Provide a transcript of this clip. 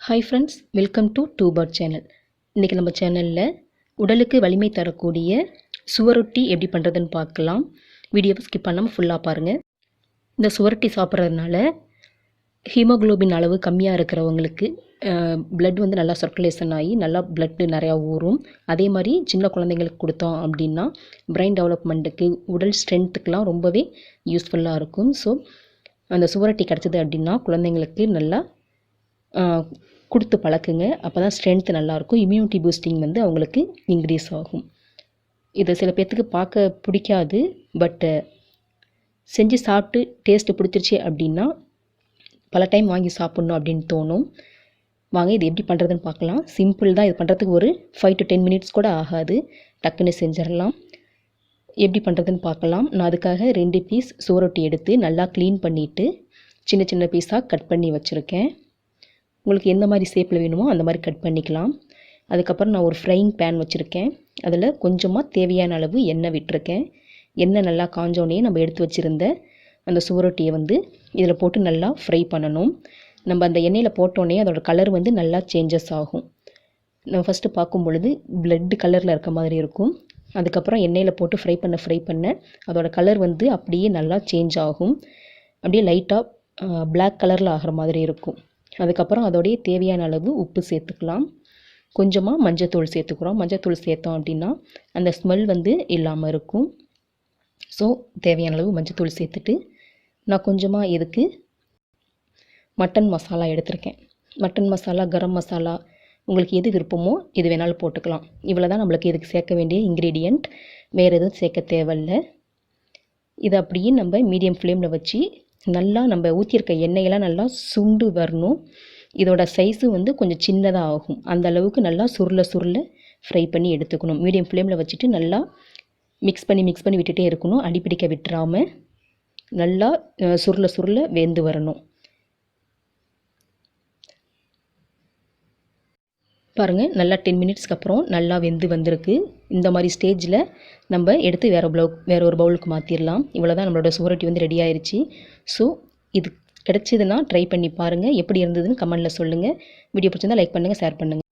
Hi friends, welcome to டூபர்ட் channel. இன்றைக்கி நம்ம சேனலில் உடலுக்கு வலிமை தரக்கூடிய சுவரொட்டி எப்படி பண்ணுறதுன்னு பார்க்கலாம். வீடியோவை ஸ்கிப் பண்ணாமல் ஃபுல்லாக பாருங்கள். இந்த சுவரொட்டி சாப்பிட்றதுனால ஹீமோக்ளோபின் அளவு கம்மியாக இருக்கிறவங்களுக்கு பிளட் வந்து நல்லா சர்க்குலேஷன் ஆகி நல்லா பிளட்டு நிறையா ஊறும். அதே மாதிரி சின்ன குழந்தைங்களுக்கு கொடுத்தோம் அப்படின்னா பிரெயின் டெவலப்மெண்ட்டுக்கு உடல் ஸ்ட்ரென்த்துக்கெலாம் ரொம்பவே யூஸ்ஃபுல்லாக இருக்கும். ஸோ அந்த சுவரொட்டி கிடச்சிது அப்படின்னா குழந்தைங்களுக்கு நல்லா கொடுத்து பழக்குங்க. அப்போ தான் ஸ்ட்ரென்த்து நல்லாயிருக்கும். இம்யூனிட்டி பூஸ்டிங் வந்து அவங்களுக்கு இன்க்ரீஸ் ஆகும். இது சில பேர்த்துக்கு பார்க்க பிடிக்காது, பட்டு செஞ்சு சாப்பிட்டு டேஸ்ட்டு பிடிச்சிருச்சு அப்படின்னா பல டைம் வாங்கி சாப்பிட்ணும் அப்படின்னு தோணும். வாங்க இது எப்படி பண்ணுறதுன்னு பார்க்கலாம். சிம்பிள் தான். இது பண்ணுறதுக்கு ஒரு 5 to 10 minutes கூட ஆகாது. டக்குன்னு செஞ்சிடலாம். எப்படி பண்ணுறதுன்னு பார்க்கலாம். நான் அதுக்காக 2 பீஸ் சுவரொட்டி எடுத்து நல்லா க்ளீன் பண்ணிவிட்டு சின்ன சின்ன பீஸாக கட் பண்ணி வச்சுருக்கேன். உங்களுக்கு எந்த மாதிரி ஷேப்பில் வேணுமோ அந்த மாதிரி கட் பண்ணிக்கலாம். அதுக்கப்புறம் நான் ஒரு ஃப்ரையிங் பேன் வச்சுருக்கேன். அதில் கொஞ்சமாக தேவையான அளவு எண்ணெய் விட்டுருக்கேன். எண்ணெய் நல்லா காஞ்சோடனே நம்ம எடுத்து வச்சுருந்த அந்த சுவரொட்டியை வந்து இதில் போட்டு நல்லா ஃப்ரை பண்ணணும். நம்ம அந்த எண்ணெயில் போட்டோன்னே அதோட கலர் வந்து நல்லா சேஞ்சஸ் ஆகும். நம்ம ஃபஸ்ட்டு பார்க்கும் பொழுது பிளட் கலரில் இருக்க மாதிரி இருக்கும். அதுக்கப்புறம் எண்ணெயில் போட்டு ஃப்ரை பண்ண அதோட கலர் வந்து அப்படியே நல்லா சேஞ்ச் ஆகும். அப்படியே லைட்டாக பிளாக் கலரில் ஆகிற மாதிரி இருக்கும். அதுக்கப்புறம் அதோடைய தேவையான அளவு உப்பு சேர்த்துக்கலாம். கொஞ்சமாக மஞ்சத்தூள் சேர்த்துக்கிறோம். மஞ்சத்தூள் சேர்த்தோம் அப்படின்னா அந்த ஸ்மெல் வந்து இல்லாமல் இருக்கும். ஸோ தேவையான அளவு மஞ்சத்தூள் சேர்த்துட்டு நான் கொஞ்சமாக இதுக்கு மட்டன் மசாலா எடுத்திருக்கேன். மட்டன் மசாலா, கரம் மசாலா, உங்களுக்கு எது விருப்பமோ இது வேணாலும் போட்டுக்கலாம். இவ்வளோ தான் நம்மளுக்கு இதுக்கு சேர்க்க வேண்டிய இன்க்ரீடியண்ட். வேறு எதுவும் சேர்க்க தேவையில்லை. இதை அப்படியே நம்ம மீடியம் ஃப்ளேமில் வச்சு நல்லா நம்ம ஊற்றிருக்க எண்ணெயெல்லாம் நல்லா சுண்டு வரணும். இதோட சைஸு வந்து கொஞ்சம் சின்னதாக ஆகும். அந்த அளவுக்கு நல்லா சுருள ஃப்ரை பண்ணி எடுத்துக்கணும். மீடியம் ஃப்ளேமில் வச்சுட்டு நல்லா மிக்ஸ் பண்ணி விட்டுட்டே இருக்கணும். அடிப்பிடிக்க விட்டுறாமல் நல்லா சுருள வெந்து வரணும். பாருங்கள், நல்லா 10 minutesக்கு அப்புறம் நல்லா வெந்து வந்திருக்கு. இந்த மாதிரி ஸ்டேஜில் நம்ம எடுத்து வேறு ஒரு பவுலுக்கு மாற்றிடலாம். இவ்வளோ தான் நம்மளோட சுவரொட்டி வந்து ரெடி ஆயிடுச்சு. ஸோ இது கிடச்சிதுன்னா ட்ரை பண்ணி பாருங்கள். எப்படி இருந்ததுன்னு கமெண்டில் சொல்லுங்கள். வீடியோ பிடிச்சிருந்தால் லைக் பண்ணுங்கள், ஷேர் பண்ணுங்கள்.